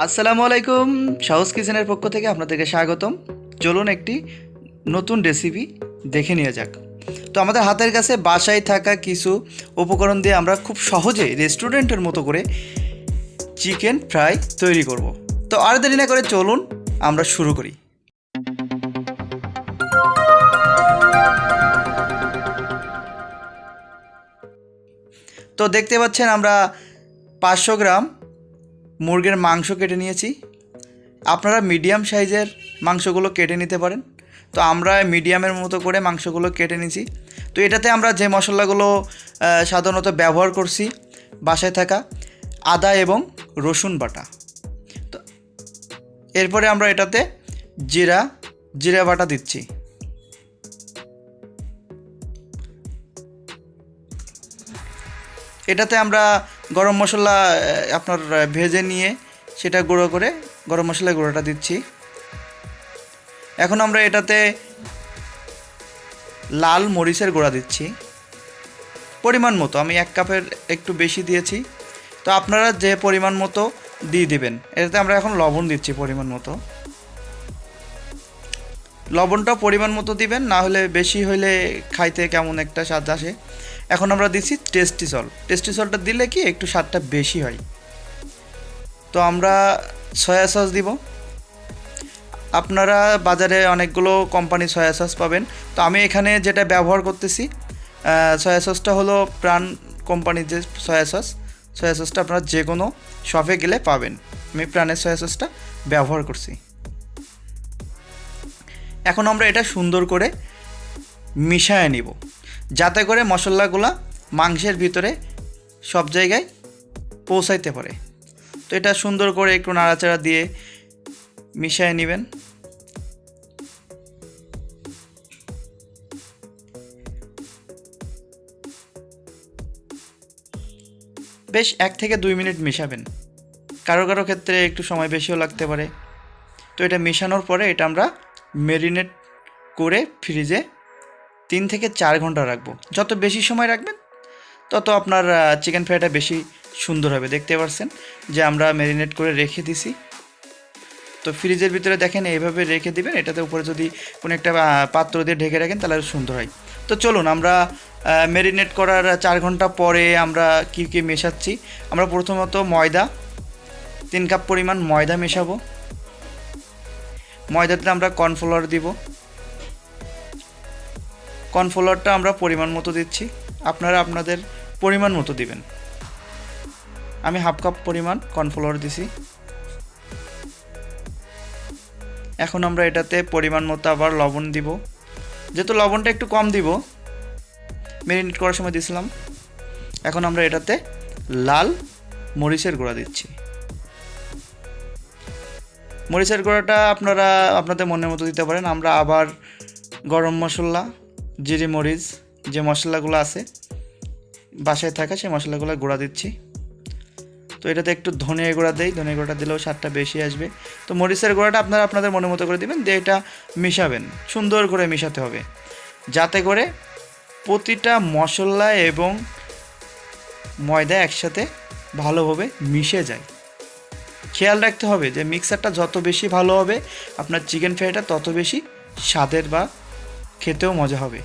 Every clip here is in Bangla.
আসসালামু আলাইকুম। সহজ কিচেনের পক্ষ থেকে আপনাদেরকে স্বাগতম। চলুন একটি নতুন রেসিপি দেখে নিয়ে যাক। তো আমাদের হাতের কাছে বাসায় থাকা কিছু উপকরণ দিয়ে আমরা খুব সহজে রেস্টুরেন্টের মতো করে চিকেন ফ্রাই তৈরি করব। তো আর দেরি না করে চলুন আমরা শুরু করি। তো দেখতে পাচ্ছেন আমরা 500 গ্রাম মুরগির মাংস কেটে নিয়েছি। আপনারা মিডিয়াম সাইজের মাংসগুলো কেটে নিতে পারেন। তো আমরা মিডিয়ামের মতো করে মাংসগুলো কেটে নিয়েছি। তো এটাতে আমরা যে মশলাগুলো সাধারণত ব্যবহার করছি বাসায় থাকা আদা এবং রসুন বাটা। তো এরপরে আমরা এটাতে জিরা বাটা দিচ্ছি। এটাতে আমরা গরম মশলা আপনার ভেজে নিয়ে সেটা গুঁড়ো করে গরম মশলার গুঁড়োটা দিচ্ছি। এখন আমরা এটাতে লাল মরিচের গুঁড়া দিচ্ছি পরিমাণ মতো। আমি 1 কাপের একটু বেশি দিয়েছি, তো আপনারা যে পরিমাণ মতো দিয়ে দিবেন। এটাতে আমরা এখন লবণ দিচ্ছি পরিমাণ মতো। লবণটা পরিমাণ মতো দিবেন, না হলে বেশি হলে খাইতে কেমন একটা স্বাদ আসে। এখন আমরা দিচ্ছি টেস্টি সল্টটা দিলে কি একটু স্বাদটা বেশি হয়। তো আমরা সয়া সস দিব। আপনারা বাজারে অনেকগুলো কোম্পানি সয়া সস পাবেন, তো আমি এখানে যেটা ব্যবহার করতেছি সয়া সসটা হলো প্রাণ কোম্পানির যে সয়া সসটা আপনারা যে কোনো শপে গেলে পাবেন। আমি প্রাণের সয়া সসটা ব্যবহার করছি। এখন আমরা এটা সুন্দর করে মিশিয়ে নিব, যাতে করে মশলাগুলো মাংসের ভিতরে সব জায়গায় পৌঁছাইতে পারে। তো এটা সুন্দর করে একটু নাড়াচাড়া দিয়ে মিশিয়ে নেবেন। বেশ 1 থেকে 2 মিনিট মেশাবেন। কারো ক্ষেত্রে একটু সময় বেশিও লাগতে পারে। তো এটা মেশানোর পরে এটা আমরা ম্যারিনেট করে ফ্রিজে 3 থেকে 4 ঘন্টা রাখবো। যত বেশি সময় রাখবেন তত আপনার চিকেন ফ্রাইটা বেশি সুন্দর হবে। দেখতে পাচ্ছেন যে আমরা ম্যারিনেট করে রেখে দিছি। তো ফ্রিজের ভিতরে দেখেন এইভাবে রেখে দিবেন। এটাতে উপরে যদি কোনো একটা পাত্র দিয়ে ঢেকে রাখেন তাহলে সুন্দর হয়। তো চলুন আমরা ম্যারিনেট করার 4 ঘন্টা পরে আমরা কী মেশাচ্ছি। আমরা প্রথমত ময়দা 3 কাপ পরিমাণ ময়দা মেশাবো। ময়দাতে আমরা কর্নফ্লাওয়ার দিব। কর্নফ্লাওয়ারটা আমরা পরিমাণ মতো দিচ্ছি, আপনারা আপনাদের পরিমাণ মতো দিবেন। আমি 1/2 কাপ পরিমাণ কর্নফ্লাওয়ার দিছি। এখন আমরা এটাতে পরিমাণ মতো আবার লবণ দিব, যেহেতু লবণটা একটু কম দিব, ম্যারিনেট করার সময় দিয়েছিলাম। এখন আমরা এটাতে লাল মরিচের গুঁড়া দিচ্ছি। মরিচের গুঁড়াটা আপনারা আপনাদের মনের মতো দিতে পারেন। আমরা আবার গরম মশলা, জিরে মরিচ যে মশলাগুলো আছে বাসায় থাকা সেই মশলাগুলো গুঁড়া দিচ্ছি। তো এটাতে একটু ধনে গুঁড়া দেই, ধনে গুঁড়াটা দিলেও স্বাদটা বেশি আসবে। তো মরিচের গুঁড়াটা আপনারা আপনাদের মনের মতো করে দিবেন, দিয়ে এটা মিশাবেন। সুন্দর করে মিশাতে হবে যাতে করে প্রতিটা মশলা এবং ময়দা একসাথে ভালোভাবে মিশে যায়। খেয়াল রাখতে হবে যে মিক্সারটা যত বেশি ভালো হবে আপনার চিকেন ফ্রাইটা তত বেশি স্বাদের বা খেতেও মজা হবে।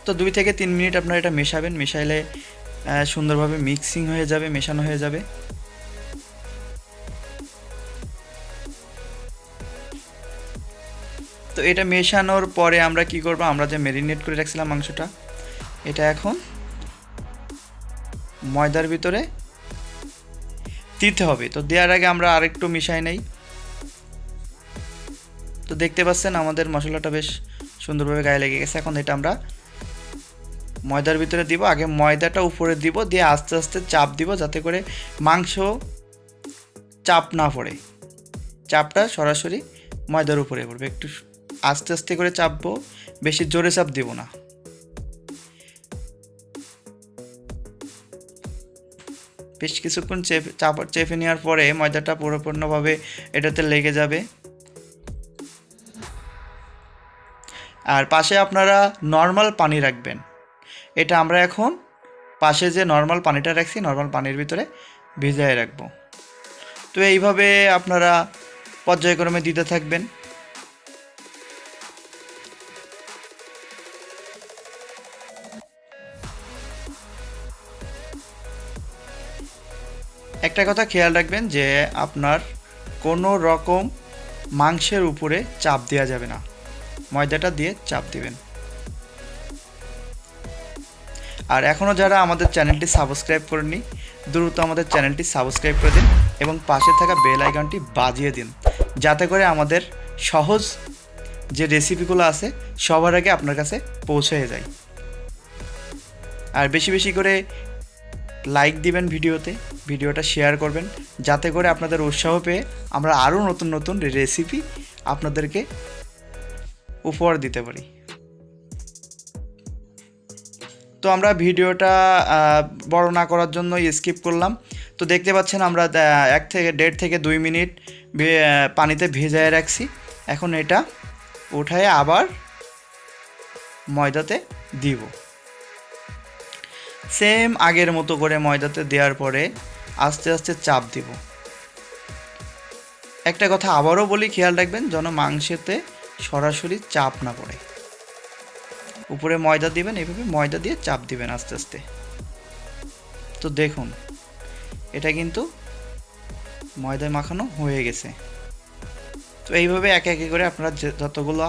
তো 2 থেকে 3 মিনিট আপনারা এটা মেশাবেন। মেশাইলে সুন্দরভাবে মিক্সিং হয়ে যাবে, মেশানো হয়ে যাবে। তো এটা মেশানোর পরে আমরা কি করব, আমরা যে ম্যারিনেট করে রাখছিলাম মাংসটা, এটা এখন ময়দার ভিতরে দিতে হবে। তো দেওয়ার আগে আমরা আরেকটু মিশাই নেই। তো দেখতে পাচ্ছেন আমাদের মশলাটা বেশ সুন্দরভাবে গায়ে লেগে গেছে। এখন এটা আমরা ময়দার ভিতরে দিব। আগে ময়দাটা উপরে দিব, দিয়ে আস্তে আস্তে চাপ দিব যাতে করে মাংস চাপ না পড়ে। চাপটা সরাসরি ময়দার উপরে পড়বে। একটু আস্তে আস্তে করে চাপবো, বেশি জোরে চাপ দিব না। বেশ কিছুক্ষণ চেপে নেওয়ার পরে ময়দাটা পরিপূর্ণভাবে এটাতে লেগে যাবে। আর পাশে আপনারা নর্মাল পানি রাখবেন। এটা আমরা এখন পাশে যে নর্মাল পানিটা রাখছি নর্মাল পানির ভিতরে ভিজিয়ে রাখবো। তো এইভাবে আপনারা পর্যায়ক্রমে দিতে থাকবেন। একটা কথা খেয়াল রাখবেন যে আপনার কোনো রকম মাংসের উপরে চাপ দেওয়া যাবে না, ময়দাটা দিয়ে চাপ দিবেন। আর এখনও যারা আমাদের চ্যানেলটি সাবস্ক্রাইব করেননি, দ্রুত আমাদের চ্যানেলটি সাবস্ক্রাইব করে দিন এবং পাশে থাকা বেল আইকনটি বাজিয়ে দিন, যাতে করে আমাদের সহজ যে রেসিপিগুলো আছে সবার আগে আপনার কাছে পৌঁছে যায়। আর বেশি বেশি করে লাইক দিবেন ভিডিওটা শেয়ার করবেন, যাতে করে আপনাদের উৎসাহ পেয়ে আমরা আরও নতুন নতুন রেসিপি আপনাদেরকে উপহার দিতে পারি। তো আমরা ভিডিওটা বড় না করার জন্য স্কিপ করলাম। তো দেখতে পাচ্ছেন আমরা 1 থেকে 2 মিনিট পানিতে ভেজায় রাখছি। এখন এটা উঠায় আবার ময়দাতে দিব। সেম আগের মতো করে ময়দাতে দেওয়ার পরে আস্তে আস্তে চাপ দিব। একটা কথা আবারও বলি, খেয়াল রাখবেন যেন মাংসেতে সরাসরি চাপ না পড়ে। উপরে ময়দা দিবেন, এইভাবে ময়দা দিয়ে চাপ দিবেন আস্তে আস্তে। তো দেখুন এটা কিন্তু ময়দায় মাখানো হয়ে গেছে। তো এইভাবে একে একে করে আপনারা যতগুলো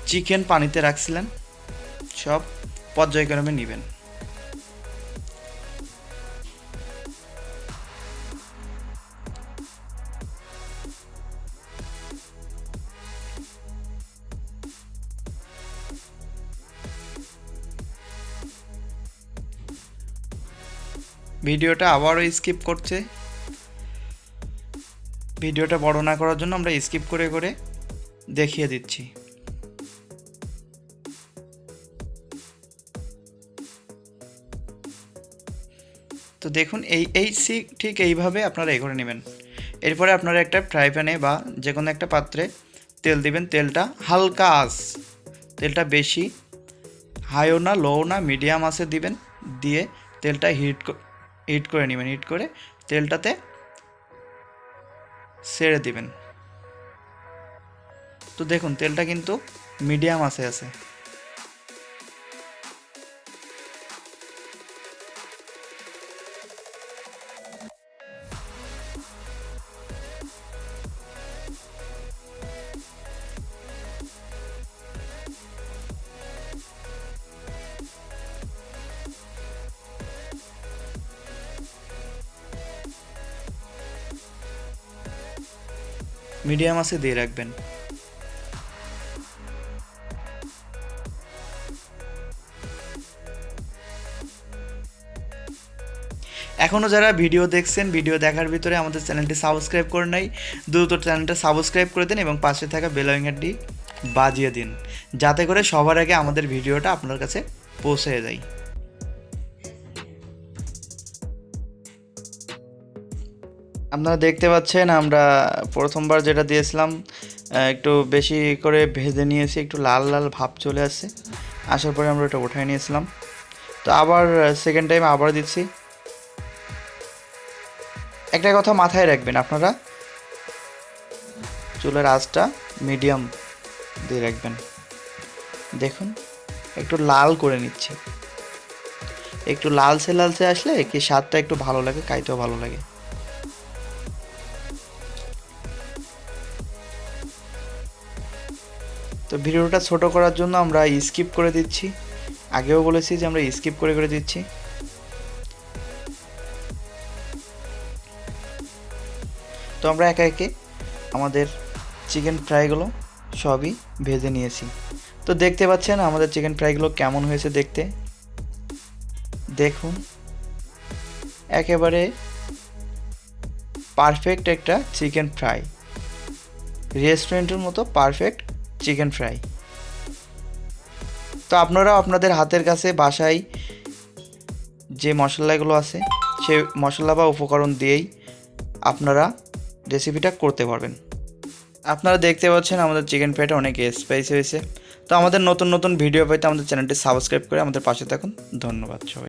চিকেন পানিতে রাখছিলেন সব পর্যায়ক্রমে নেবেন। ভিডিওটা আবারও স্কিপ করছে। ভিডিওটা বড় না করার জন্য আমরা স্কিপ করে করে দেখিয়ে দিচ্ছি। তো দেখুন ঠিক এইভাবে আপনারা করে নেবেন। এরপরে আপনারা একটা ফ্রাই প্যানে বা যে কোনো একটা পাত্রে তেল দিবেন। তেলটা হালকা আঁচ, তেলটা বেশি হাইও না লোও না, মিডিয়াম আঁচে দিবেন। দিয়ে তেলটা হিট করে নেবেন। হিট করে তেলটাতে ছেড়ে দিবেন। তো দেখুন তেলটা কিন্তু মিডিয়াম আঁচে আছে। মিডিয়াম আঁচে দিয়ে রাখবেন। এখনও যারা ভিডিও দেখছেন, ভিডিও দেখার ভিতরে আমাদের চ্যানেলটি সাবস্ক্রাইব করে নাই, দ্রুত চ্যানেলটা সাবস্ক্রাইব করে দিন এবং পাশে থাকা বেল আইকনটি বাজিয়ে দিন, যাতে করে সবার আগে আমাদের ভিডিওটা আপনার কাছে পৌঁছে যায়। আপনারা দেখতে পাচ্ছেন আমরা প্রথমবার যেটা দিয়েছিলাম একটু বেশি করে ভেজে নিয়েছি, একটু লাল লাল ভাব চলে আসছে। আসার পরে আমরা এটা উঠায় নিয়েছিলাম। তো আবার সেকেন্ড টাইম আবার দিচ্ছি। একটা কথা মাথায় রাখবেন, আপনারা চুলের আঁচটা মিডিয়াম দিয়ে রাখবেন। দেখুন একটু লাল করে নিচ্ছি। একটু লালচে আসলে কি স্বাদটা একটু ভালো লাগে, খাইতেও ভালো লাগে। তো ভিডিওটা ছোট করার জন্য আমরা স্কিপ করে দিচ্ছি। আগেও বলেছি যে আমরা স্কিপ করে করে দিচ্ছি। তো আমরা একে একে আমাদের চিকেন ফ্রাইগুলো সবই ভেজে নিয়েছি। তো দেখতে পাচ্ছেন আমাদের চিকেন ফ্রাইগুলো কেমন হয়েছে দেখতে। দেখুন একেবারে পারফেক্ট একটা চিকেন ফ্রাই, রেস্টুরেন্টের মতো পারফেক্ট চিকেন ফ্রাই। তো আপনারাও আপনাদের হাতের কাছে বাসায় যে মশলাগুলো আছে সেই মশলা বা উপকরণ দিয়েই আপনারা রেসিপিটা করতে পারবেন। আপনারা দেখতে পাচ্ছেন আমাদের চিকেন ফ্রাইটা অনেক স্পাইসি হয়েছে। তো আমাদের নতুন নতুন ভিডিও পেতে আমাদের চ্যানেলটি সাবস্ক্রাইব করে আমাদের পাশে থাকুন। ধন্যবাদ সবাই।